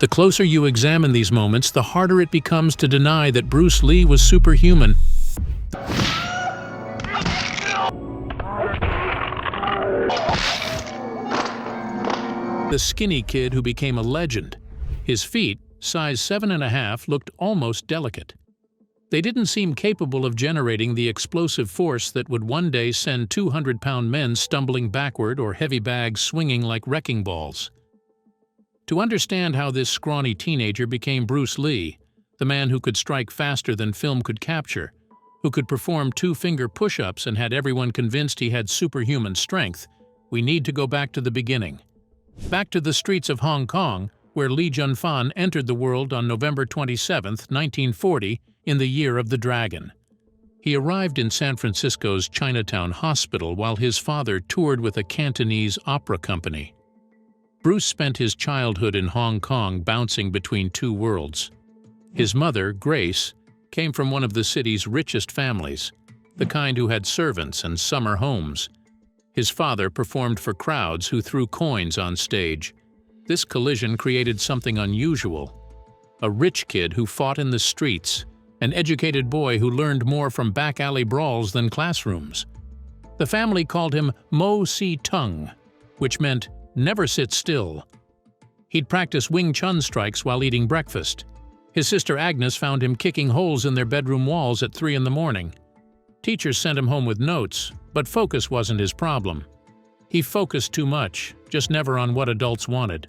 The closer you examine these moments, the harder it becomes to deny that Bruce Lee was superhuman. The skinny kid who became a legend. His feet, size 7.5, looked almost delicate. They didn't seem capable of generating the explosive force that would one day send 200-pound men stumbling backward or heavy bags swinging like wrecking balls. To understand how this scrawny teenager became Bruce Lee, the man who could strike faster than film could capture, who could perform 2-finger push-ups and had everyone convinced he had superhuman strength, we need to go back to the beginning. Back to the streets of Hong Kong, where Li Junfan entered the world on November 27, 1940, in the Year of the Dragon. He arrived in San Francisco's Chinatown Hospital while his father toured with a Cantonese opera company. Bruce spent his childhood in Hong Kong bouncing between two worlds. His mother, Grace, came from one of the city's richest families, the kind who had servants and summer homes. His father performed for crowds who threw coins on stage. This collision created something unusual. A rich kid who fought in the streets, an educated boy who learned more from back-alley brawls than classrooms. The family called him Mo Si Tung, which meant never sit still. He'd practice Wing Chun strikes while eating breakfast. His sister Agnes found him kicking holes in their bedroom walls at 3 in the morning. Teachers sent him home with notes, but focus wasn't his problem. He focused too much, just never on what adults wanted.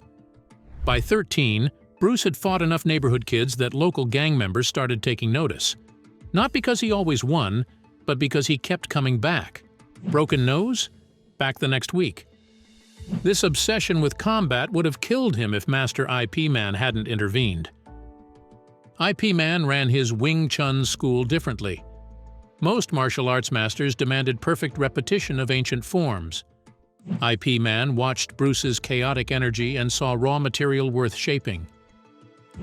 By 13, Bruce had fought enough neighborhood kids that local gang members started taking notice. Not because he always won, but because he kept coming back. Broken nose? Back the next week. This obsession with combat would have killed him if Master IP Man hadn't intervened. IP Man ran his Wing Chun school differently. Most martial arts masters demanded perfect repetition of ancient forms. IP Man watched Bruce's chaotic energy and saw raw material worth shaping.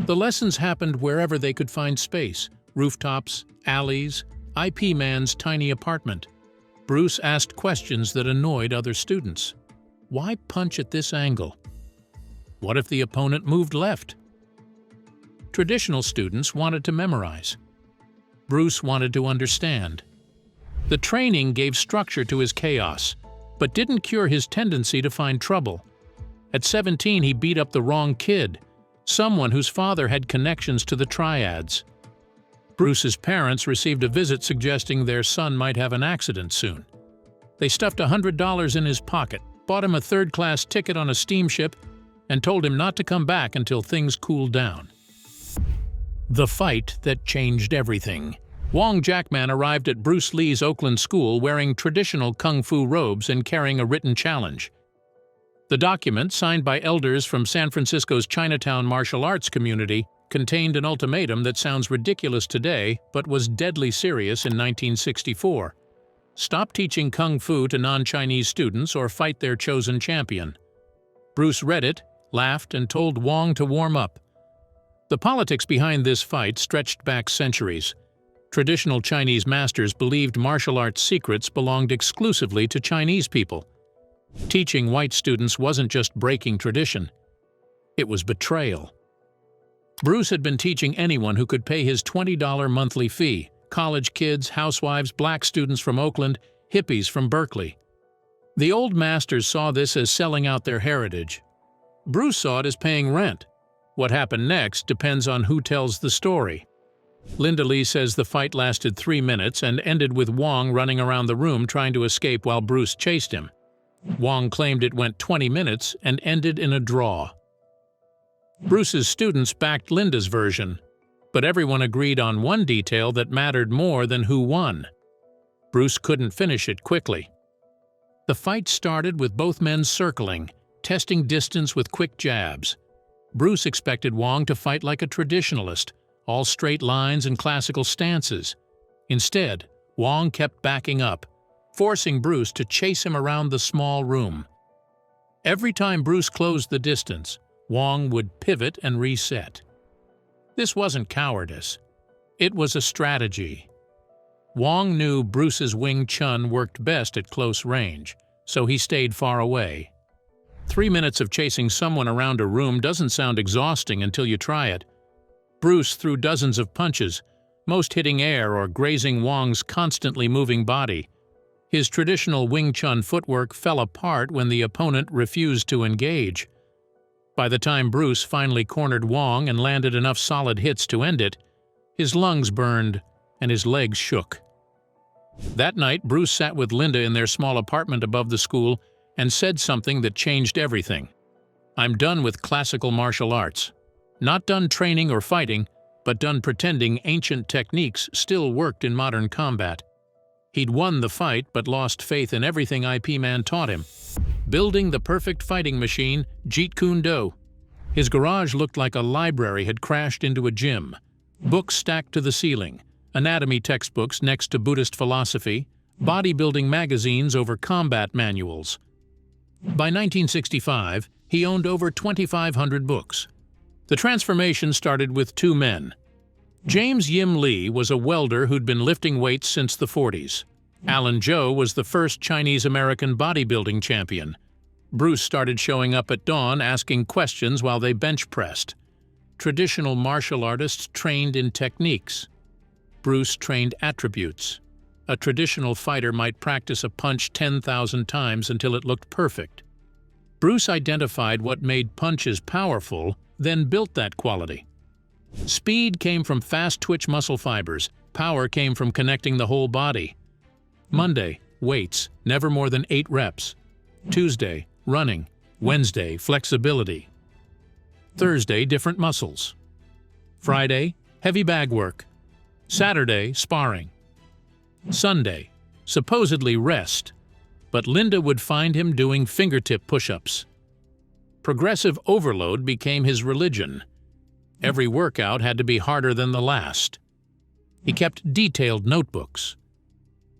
The lessons happened wherever they could find space: rooftops, alleys, IP Man's tiny apartment. Bruce asked questions that annoyed other students. Why punch at this angle? What if the opponent moved left? Traditional students wanted to memorize. Bruce wanted to understand. The training gave structure to his chaos, but didn't cure his tendency to find trouble. At 17, he beat up the wrong kid, someone whose father had connections to the triads. Bruce's parents received a visit suggesting their son might have an accident soon. They stuffed $100 in his pocket, bought him a third-class ticket on a steamship, and told him not to come back until things cooled down. The fight that changed everything. Wong Jackman arrived at Bruce Lee's Oakland school wearing traditional kung fu robes and carrying a written challenge. The document, signed by elders from San Francisco's Chinatown martial arts community, contained an ultimatum that sounds ridiculous today but was deadly serious in 1964. Stop teaching kung fu to non-Chinese students or fight their chosen champion. Bruce read it, laughed, and told Wong to warm up. The politics behind this fight stretched back centuries. Traditional Chinese masters believed martial arts secrets belonged exclusively to Chinese people. Teaching white students wasn't just breaking tradition. It was betrayal. Bruce had been teaching anyone who could pay his $20 monthly fee: college kids, housewives, black students from Oakland, hippies from Berkeley. The old masters saw this as selling out their heritage. Bruce saw it as paying rent. What happened next depends on who tells the story. Linda Lee says the fight lasted 3 minutes and ended with Wong running around the room trying to escape while Bruce chased him. Wong claimed it went 20 minutes and ended in a draw. Bruce's students backed Linda's version, but everyone agreed on one detail that mattered more than who won. Bruce couldn't finish it quickly. The fight started with both men circling, testing distance with quick jabs. Bruce expected Wong to fight like a traditionalist, all straight lines and classical stances. Instead, Wong kept backing up, forcing Bruce to chase him around the small room. Every time Bruce closed the distance, Wong would pivot and reset. This wasn't cowardice. It was a strategy. Wong knew Bruce's Wing Chun worked best at close range, so he stayed far away. 3 minutes of chasing someone around a room doesn't sound exhausting until you try it. Bruce threw dozens of punches, most hitting air or grazing Wong's constantly moving body. His traditional Wing Chun footwork fell apart when the opponent refused to engage. By the time Bruce finally cornered Wong and landed enough solid hits to end it, his lungs burned and his legs shook. That night, Bruce sat with Linda in their small apartment above the school and said something that changed everything. "I'm done with classical martial arts. Not done training or fighting, but done pretending ancient techniques still worked in modern combat." He'd won the fight but lost faith in everything IP Man taught him. Building the perfect fighting machine, Jeet Kune Do. His garage looked like a library had crashed into a gym. Books stacked to the ceiling, anatomy textbooks next to Buddhist philosophy, bodybuilding magazines over combat manuals. By 1965, he owned over 2,500 books. The transformation started with two men. James Yim Lee was a welder who'd been lifting weights since the 40s. Alan Joe was the first Chinese-American bodybuilding champion. Bruce started showing up at dawn asking questions while they bench-pressed. Traditional martial artists trained in techniques. Bruce trained attributes. A traditional fighter might practice a punch 10,000 times until it looked perfect. Bruce identified what made punches powerful, then built that quality. Speed came from fast twitch muscle fibers. Power came from connecting the whole body. Monday, weights, never more than 8 reps. Tuesday, running. Wednesday, flexibility. Thursday, different muscles. Friday, heavy bag work. Saturday, sparring. Sunday, supposedly rest, but Linda would find him doing fingertip push-ups. Progressive overload became his religion. Every workout had to be harder than the last. He kept detailed notebooks.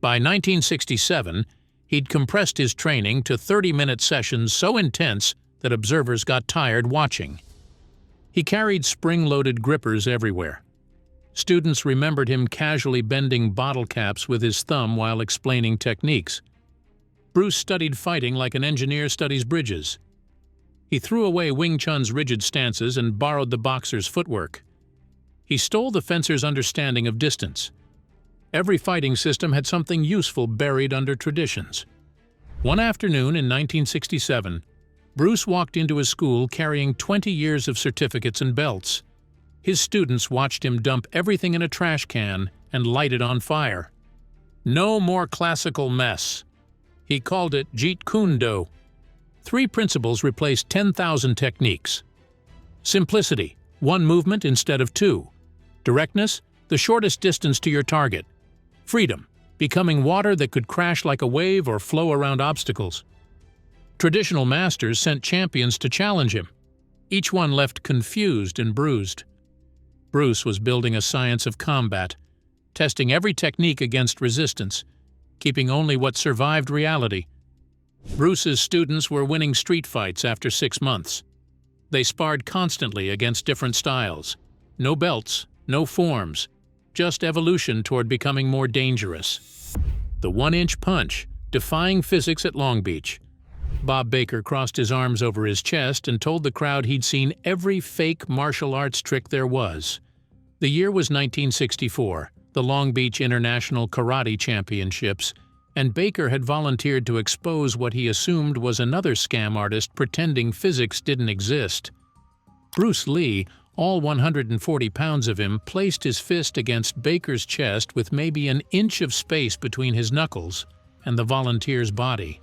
By 1967, he'd compressed his training to 30-minute sessions so intense that observers got tired watching. He carried spring-loaded grippers everywhere. Students remembered him casually bending bottle caps with his thumb while explaining techniques. Bruce studied fighting like an engineer studies bridges. He threw away Wing Chun's rigid stances and borrowed the boxer's footwork. He stole the fencer's understanding of distance. Every fighting system had something useful buried under traditions. One afternoon in 1967, Bruce walked into his school carrying 20 years of certificates and belts. His students watched him dump everything in a trash can and light it on fire. No more classical mess. He called it Jeet Kune Do. 3 principles replaced 10,000 techniques. Simplicity, 1 movement instead of 2. Directness, the shortest distance to your target. Freedom, becoming water that could crash like a wave or flow around obstacles. Traditional masters sent champions to challenge him. Each one left confused and bruised. Bruce was building a science of combat, testing every technique against resistance, keeping only what survived reality. Bruce's students were winning street fights after 6 months. They sparred constantly against different styles. No belts, no forms, just evolution toward becoming more dangerous. The 1-inch punch, defying physics at Long Beach. Bob Baker crossed his arms over his chest and told the crowd he'd seen every fake martial arts trick there was. The year was 1964, the Long Beach International Karate Championships, and Baker had volunteered to expose what he assumed was another scam artist pretending physics didn't exist. Bruce Lee, all 140 pounds of him, placed his fist against Baker's chest with maybe an inch of space between his knuckles and the volunteer's body.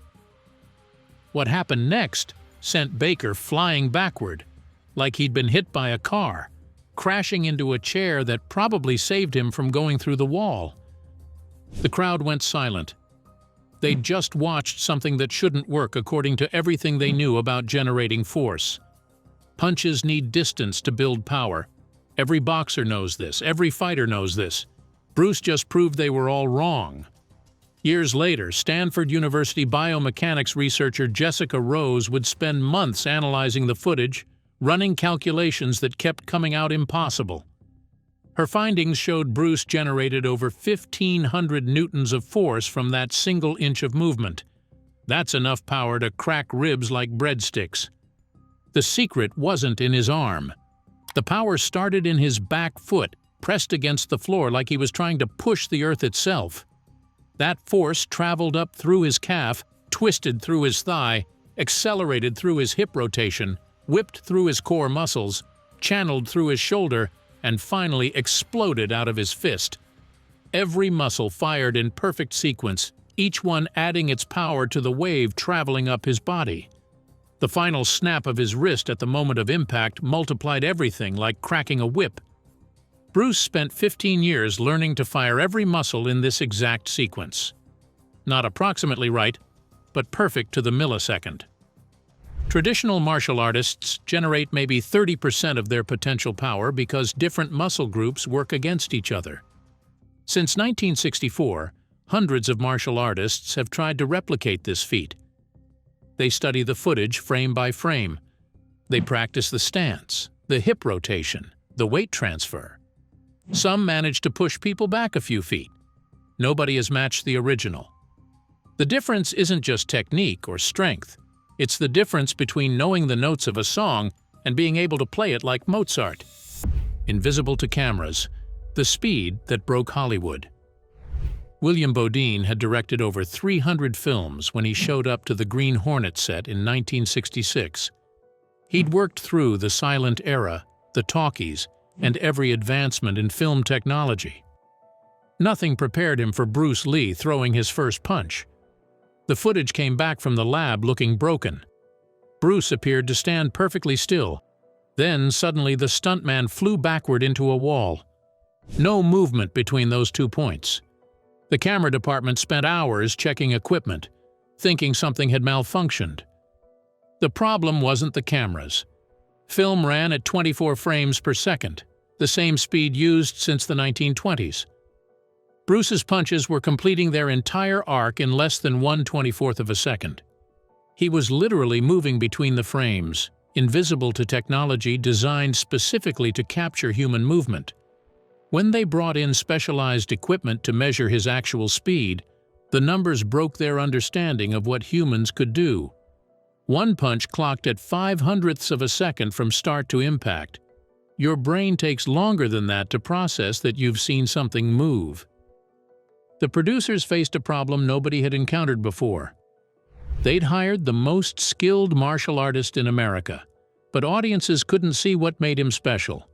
What happened next sent Baker flying backward, like he'd been hit by a car, crashing into a chair that probably saved him from going through the wall. The crowd went silent. They'd just watched something that shouldn't work according to everything they knew about generating force. Punches need distance to build power. Every boxer knows this. Every fighter knows this. Bruce just proved they were all wrong. Years later, Stanford University biomechanics researcher Jessica Rose would spend months analyzing the footage, running calculations that kept coming out impossible. Her findings showed Bruce generated over 1,500 newtons of force from that single inch of movement. That's enough power to crack ribs like breadsticks. The secret wasn't in his arm. The power started in his back foot, pressed against the floor like he was trying to push the earth itself. That force traveled up through his calf, twisted through his thigh, accelerated through his hip rotation, whipped through his core muscles, channeled through his shoulder, and finally exploded out of his fist. Every muscle fired in perfect sequence, each one adding its power to the wave traveling up his body. The final snap of his wrist at the moment of impact multiplied everything like cracking a whip. Bruce spent 15 years learning to fire every muscle in this exact sequence. Not approximately right, but perfect to the millisecond. Traditional martial artists generate maybe 30% of their potential power because different muscle groups work against each other. Since 1964, hundreds of martial artists have tried to replicate this feat. They study the footage frame by frame. They practice the stance, the hip rotation, the weight transfer. Some manage to push people back a few feet. Nobody has matched the original. The difference isn't just technique or strength. It's the difference between knowing the notes of a song and being able to play it like Mozart. Invisible to cameras, the speed that broke Hollywood. William Bodine had directed over 300 films when he showed up to the Green Hornet set in 1966. He'd worked through the silent era, the talkies, and every advancement in film technology. Nothing prepared him for Bruce Lee throwing his first punch. The footage came back from the lab looking broken. Bruce appeared to stand perfectly still. Then suddenly the stuntman flew backward into a wall. No movement between those 2 points. The camera department spent hours checking equipment, thinking something had malfunctioned. The problem wasn't the cameras. Film ran at 24 frames per second, the same speed used since the 1920s. Bruce's punches were completing their entire arc in less than 1/24 of a second. He was literally moving between the frames, invisible to technology designed specifically to capture human movement. When they brought in specialized equipment to measure his actual speed, the numbers broke their understanding of what humans could do. One punch clocked at 0.05 of a second from start to impact. Your brain takes longer than that to process that you've seen something move. The producers faced a problem nobody had encountered before. They'd hired the most skilled martial artist in America, but audiences couldn't see what made him special.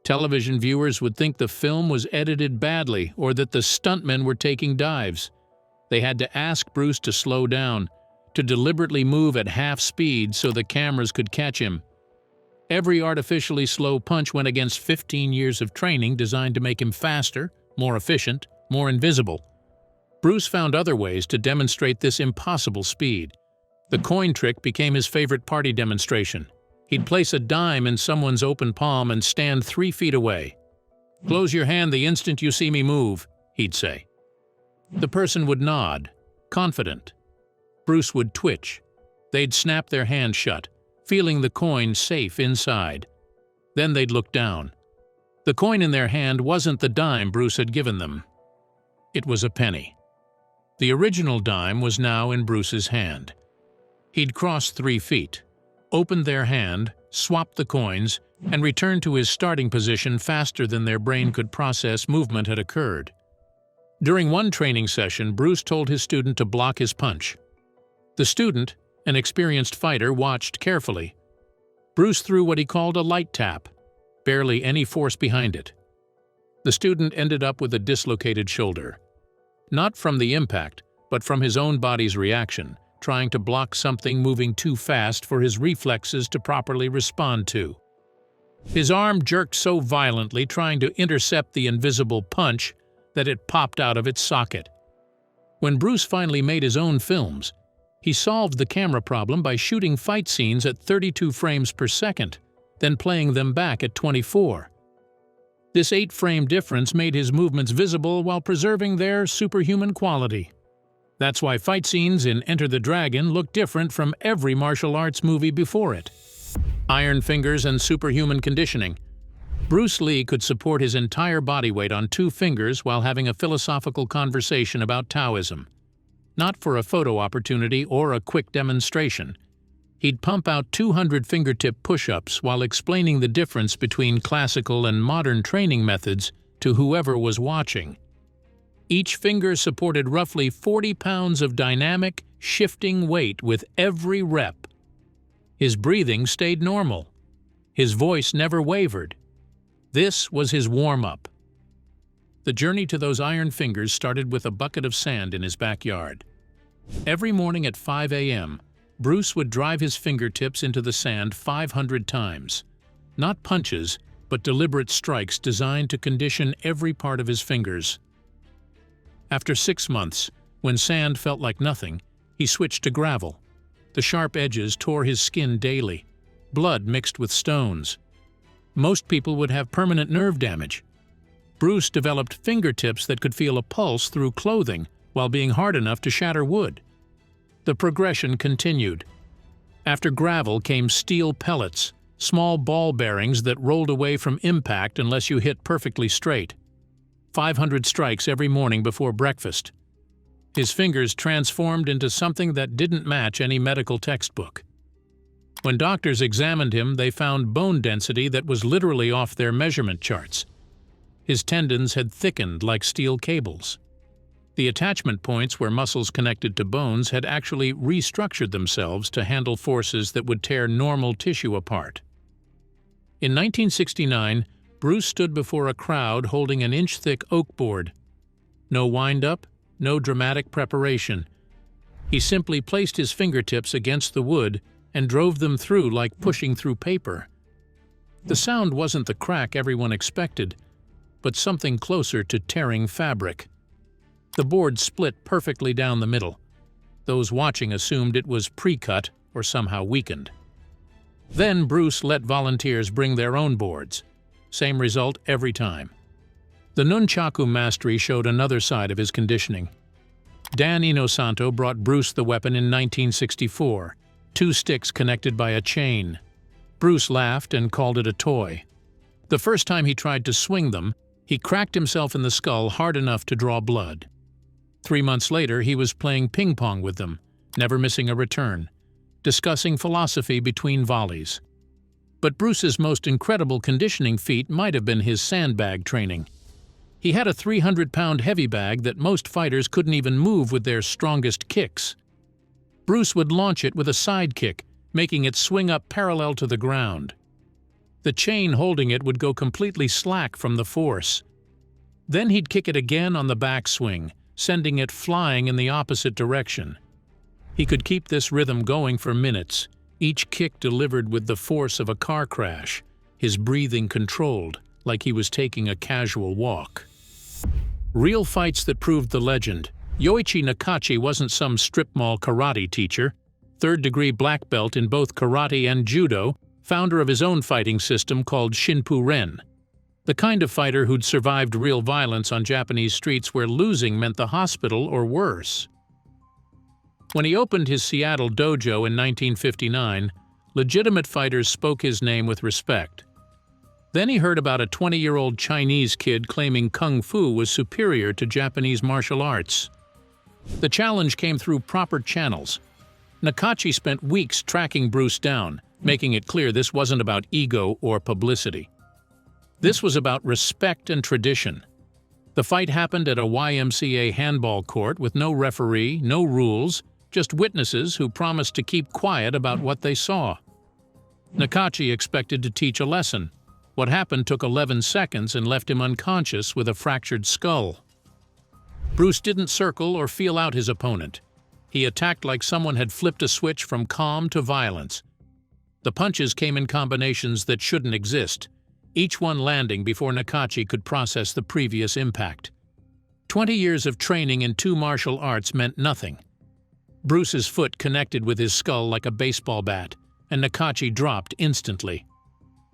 Television viewers would think the film was edited badly or that the stuntmen were taking dives. They had to ask Bruce to slow down, to deliberately move at half speed so the cameras could catch him. Every artificially slow punch went against 15 years of training designed to make him faster, more efficient, more invisible. Bruce found other ways to demonstrate this impossible speed. The coin trick became his favorite party demonstration. He'd place a dime in someone's open palm and stand 3 feet away. "Close your hand the instant you see me move," he'd say. The person would nod, confident. Bruce would twitch. They'd snap their hand shut, feeling the coin safe inside. Then they'd look down. The coin in their hand wasn't the dime Bruce had given them. It was a penny. The original dime was now in Bruce's hand. He'd crossed 3 feet, opened their hand, swapped the coins, and returned to his starting position faster than their brain could process movement had occurred. During one training session, Bruce told his student to block his punch. The student, an experienced fighter, watched carefully. Bruce threw what he called a light tap, barely any force behind it. The student ended up with a dislocated shoulder. Not from the impact, but from his own body's reaction, trying to block something moving too fast for his reflexes to properly respond to. His arm jerked so violently trying to intercept the invisible punch that it popped out of its socket. When Bruce finally made his own films, he solved the camera problem by shooting fight scenes at 32 frames per second, then playing them back at 24. This 8-frame difference made his movements visible while preserving their superhuman quality. That's why fight scenes in Enter the Dragon look different from every martial arts movie before it. Iron fingers and superhuman conditioning. Bruce Lee could support his entire body weight on 2 fingers while having a philosophical conversation about Taoism. not for a photo opportunity or a quick demonstration. He'd pump out 200 fingertip push-ups while explaining the difference between classical and modern training methods to whoever was watching. Each finger supported roughly 40 pounds of dynamic, shifting weight with every rep. His breathing stayed normal. His voice never wavered. This was his warm-up. The journey to those iron fingers started with a bucket of sand in his backyard. Every morning at 5 a.m., Bruce would drive his fingertips into the sand 500 times. Not punches, but deliberate strikes designed to condition every part of his fingers. After 6 months, when sand felt like nothing, he switched to gravel. The sharp edges tore his skin daily. Blood mixed with stones. Most people would have permanent nerve damage. Bruce developed fingertips that could feel a pulse through clothing while being hard enough to shatter wood. The progression continued. After gravel came steel pellets, small ball bearings that rolled away from impact unless you hit perfectly straight. 500 strikes every morning before breakfast. His fingers transformed into something that didn't match any medical textbook. When doctors examined him, they found bone density that was literally off their measurement charts. His tendons had thickened like steel cables. The attachment points where muscles connected to bones had actually restructured themselves to handle forces that would tear normal tissue apart. In 1969, Bruce stood before a crowd holding an inch-thick oak board. No wind-up, no dramatic preparation. He simply placed his fingertips against the wood and drove them through like pushing through paper. The sound wasn't the crack everyone expected, but something closer to tearing fabric. The board split perfectly down the middle. Those watching assumed it was pre-cut or somehow weakened. Then Bruce let volunteers bring their own boards. Same result every time. The nunchaku mastery showed another side of his conditioning. Dan Inosanto brought Bruce the weapon in 1964, 2 sticks connected by a chain. Bruce laughed and called it a toy. The first time he tried to swing them, he cracked himself in the skull hard enough to draw blood. 3 months later, he was playing ping pong with them, never missing a return, discussing philosophy between volleys. But Bruce's most incredible conditioning feat might have been his sandbag training. He had a 300-pound heavy bag that most fighters couldn't even move with their strongest kicks. Bruce would launch it with a side kick, making it swing up parallel to the ground. The chain holding it would go completely slack from the force. Then he'd kick it again on the backswing, sending it flying in the opposite direction. He could keep this rhythm going for minutes, each kick delivered with the force of a car crash, his breathing controlled, like he was taking a casual walk. Real fights that proved the legend. Yoichi Nakachi wasn't some strip mall karate teacher. 3rd-degree black belt in both karate and judo, founder of his own fighting system called Shinpu-ren. The kind of fighter who'd survived real violence on Japanese streets where losing meant the hospital or worse. When he opened his Seattle dojo in 1959, legitimate fighters spoke his name with respect. Then he heard about a 20-year-old Chinese kid claiming kung fu was superior to Japanese martial arts. The challenge came through proper channels. Nakachi spent weeks tracking Bruce down, making it clear this wasn't about ego or publicity. This was about respect and tradition. The fight happened at a YMCA handball court with no referee, no rules, just witnesses who promised to keep quiet about what they saw. Nakachi expected to teach a lesson. What happened took 11 seconds and left him unconscious with a fractured skull. Bruce didn't circle or feel out his opponent. He attacked like someone had flipped a switch from calm to violence. The punches came in combinations that shouldn't exist, each one landing before Nakachi could process the previous impact. 20 years of training in 2 martial arts meant nothing. Bruce's foot connected with his skull like a baseball bat, and Nakachi dropped instantly.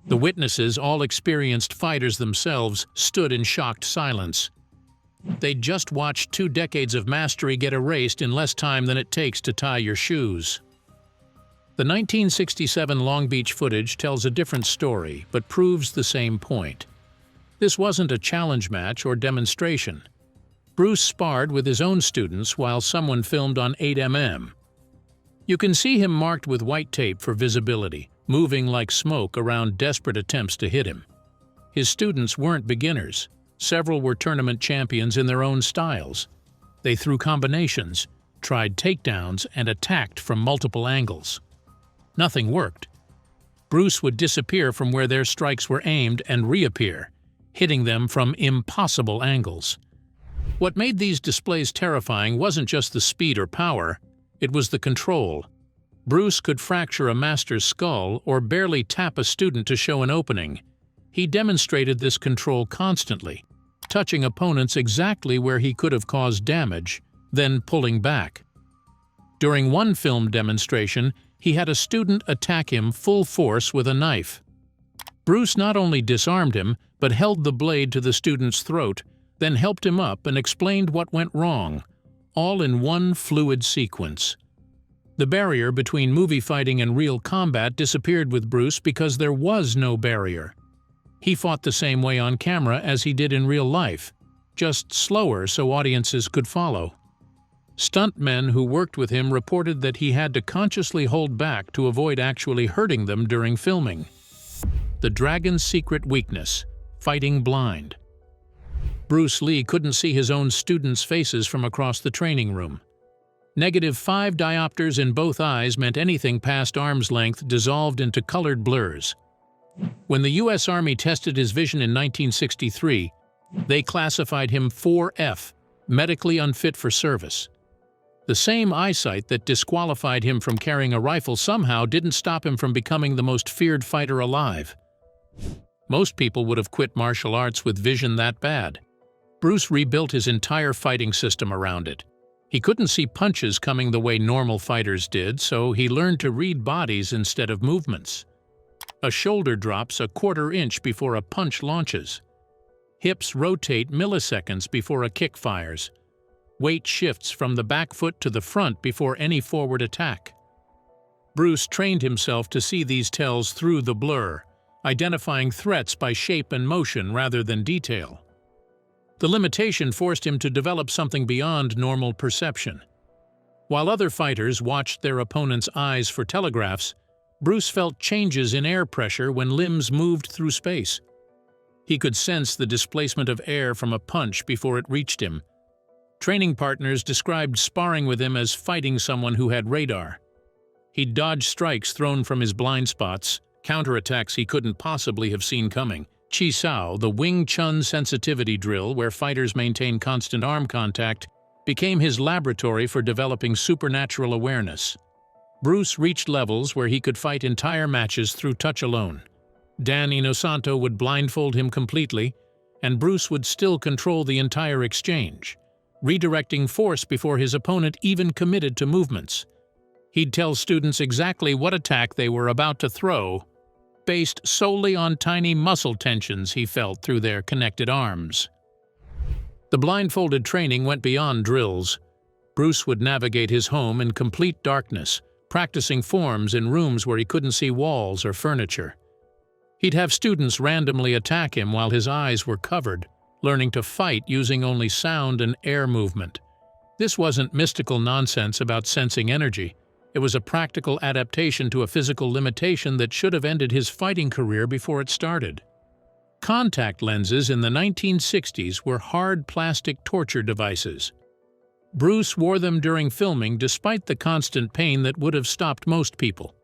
The witnesses, all experienced fighters themselves, stood in shocked silence. They'd just watched 2 decades of mastery get erased in less time than it takes to tie your shoes. The 1967 Long Beach footage tells a different story, but proves the same point. This wasn't a challenge match or demonstration. Bruce sparred with his own students while someone filmed on 8mm. You can see him marked with white tape for visibility, moving like smoke around desperate attempts to hit him. His students weren't beginners. Several were tournament champions in their own styles. They threw combinations, tried takedowns, and attacked from multiple angles. Nothing worked. Bruce would disappear from where their strikes were aimed and reappear, hitting them from impossible angles. What made these displays terrifying wasn't just the speed or power, it was the control. Bruce could fracture a master's skull or barely tap a student to show an opening. He demonstrated this control constantly, touching opponents exactly where he could have caused damage, then pulling back. During one film demonstration, he had a student attack him full force with a knife. Bruce not only disarmed him, but held the blade to the student's throat, then helped him up and explained what went wrong, all in one fluid sequence. The barrier between movie fighting and real combat disappeared with Bruce because there was no barrier. He fought the same way on camera as he did in real life, just slower so audiences could follow. Stuntmen who worked with him reported that he had to consciously hold back to avoid actually hurting them during filming. The Dragon's secret weakness: fighting blind. Bruce Lee couldn't see his own students' faces from across the training room. -5 diopters in both eyes meant anything past arm's length dissolved into colored blurs. When the U.S. Army tested his vision in 1963, they classified him 4F, medically unfit for service. The same eyesight that disqualified him from carrying a rifle somehow didn't stop him from becoming the most feared fighter alive. Most people would have quit martial arts with vision that bad. Bruce rebuilt his entire fighting system around it. He couldn't see punches coming the way normal fighters did, so he learned to read bodies instead of movements. A shoulder drops a quarter inch before a punch launches. Hips rotate milliseconds before a kick fires. Weight shifts from the back foot to the front before any forward attack. Bruce trained himself to see these tells through the blur, identifying threats by shape and motion rather than detail. The limitation forced him to develop something beyond normal perception. While other fighters watched their opponents' eyes for telegraphs, Bruce felt changes in air pressure when limbs moved through space. He could sense the displacement of air from a punch before it reached him. Training partners described sparring with him as fighting someone who had radar. He'd dodge strikes thrown from his blind spots, counterattacks he couldn't possibly have seen coming. Chi Sao, the Wing Chun sensitivity drill where fighters maintain constant arm contact, became his laboratory for developing supernatural awareness. Bruce reached levels where he could fight entire matches through touch alone. Dan Inosanto would blindfold him completely, and Bruce would still control the entire exchange, redirecting force before his opponent even committed to movements. He'd tell students exactly what attack they were about to throw, based solely on tiny muscle tensions he felt through their connected arms. The blindfolded training went beyond drills. Bruce would navigate his home in complete darkness, practicing forms in rooms where he couldn't see walls or furniture. He'd have students randomly attack him while his eyes were covered, learning to fight using only sound and air movement. This wasn't mystical nonsense about sensing energy. It was a practical adaptation to a physical limitation that should have ended his fighting career before it started. Contact lenses in the 1960s were hard plastic torture devices. Bruce wore them during filming despite the constant pain that would have stopped most people.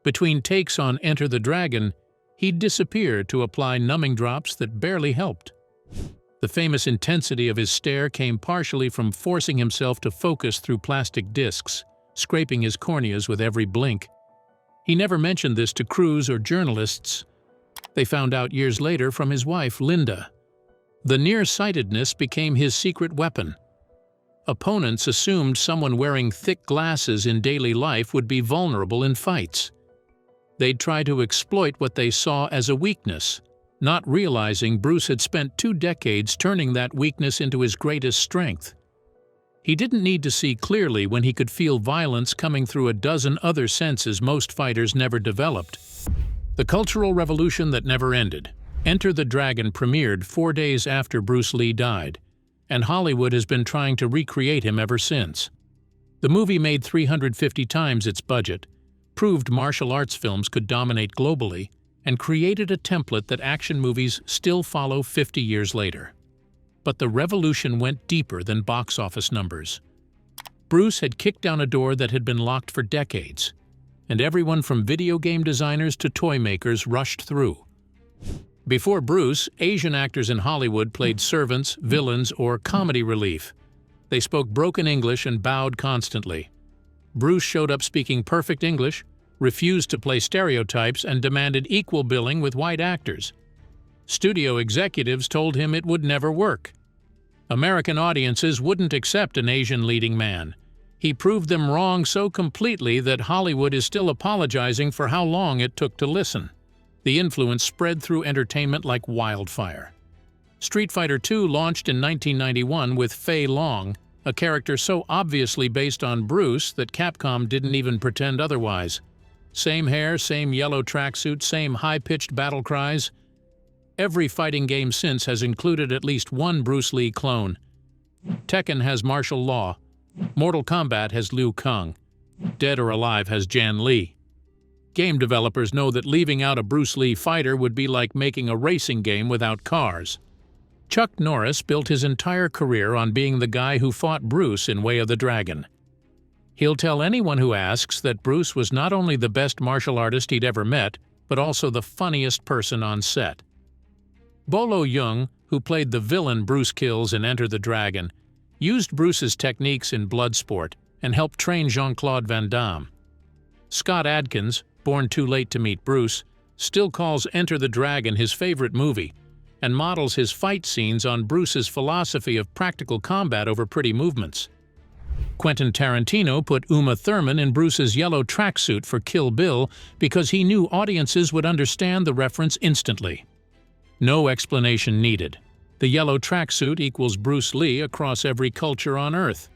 Between takes on Enter the Dragon, he'd disappear to apply numbing drops that barely helped. The famous intensity of his stare came partially from forcing himself to focus through plastic discs, scraping his corneas with every blink. He never mentioned this to crews or journalists. They found out years later from his wife, Linda. The nearsightedness became his secret weapon. Opponents assumed someone wearing thick glasses in daily life would be vulnerable in fights. They'd try to exploit what they saw as a weakness, not realizing Bruce had spent 2 decades turning that weakness into his greatest strength. He didn't need to see clearly when he could feel violence coming through a dozen other senses most fighters never developed. The cultural revolution that never ended. Enter the Dragon premiered 4 days after Bruce Lee died, and Hollywood has been trying to recreate him ever since. The movie made 350 times its budget, proved martial arts films could dominate globally, and created a template that action movies still follow 50 years later. But the revolution went deeper than box office numbers. Bruce had kicked down a door that had been locked for decades, and everyone from video game designers to toy makers rushed through. Before Bruce, Asian actors in Hollywood played servants, villains, or comedy relief. They spoke broken English and bowed constantly. Bruce showed up speaking perfect English, refused to play stereotypes, and demanded equal billing with white actors. Studio executives told him it would never work. American audiences wouldn't accept an Asian leading man. He proved them wrong so completely that Hollywood is still apologizing for how long it took to listen. The influence spread through entertainment like wildfire. Street Fighter II launched in 1991 with Fei Long, a character so obviously based on Bruce that Capcom didn't even pretend otherwise. Same hair, same yellow tracksuit, same high-pitched battle cries. Every fighting game since has included at least one Bruce Lee clone. Tekken has martial law. Mortal Kombat has Liu Kang. Dead or Alive has Jan Li. Game developers know that leaving out a Bruce Lee fighter would be like making a racing game without cars. Chuck Norris built his entire career on being the guy who fought Bruce in Way of the Dragon. He'll tell anyone who asks that Bruce was not only the best martial artist he'd ever met, but also the funniest person on set. Bolo Yeung, who played the villain Bruce kills in Enter the Dragon, used Bruce's techniques in Bloodsport and helped train Jean-Claude Van Damme. Scott Adkins, born too late to meet Bruce, still calls Enter the Dragon his favorite movie and models his fight scenes on Bruce's philosophy of practical combat over pretty movements. Quentin Tarantino put Uma Thurman in Bruce's yellow tracksuit for Kill Bill because he knew audiences would understand the reference instantly. No explanation needed. The yellow tracksuit equals Bruce Lee across every culture on Earth.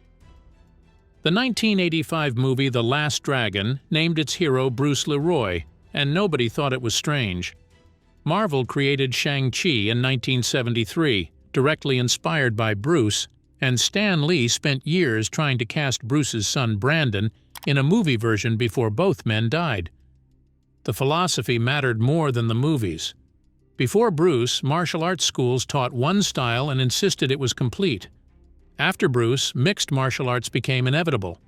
The 1985 movie The Last Dragon named its hero Bruce Leroy, and nobody thought it was strange. Marvel created Shang-Chi in 1973, directly inspired by Bruce, and Stan Lee spent years trying to cast Bruce's son Brandon in a movie version before both men died. The philosophy mattered more than the movies. Before Bruce, martial arts schools taught one style and insisted it was complete. After Bruce, mixed martial arts became inevitable.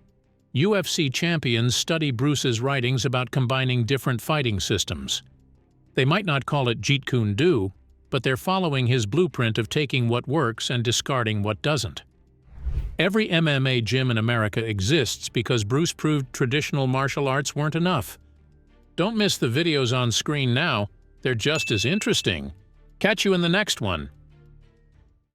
UFC champions study Bruce's writings about combining different fighting systems. They might not call it Jeet Kune Do, but they're following his blueprint of taking what works and discarding what doesn't. Every MMA gym in America exists because Bruce proved traditional martial arts weren't enough. Don't miss the videos on screen now. They're just as interesting. Catch you in the next one.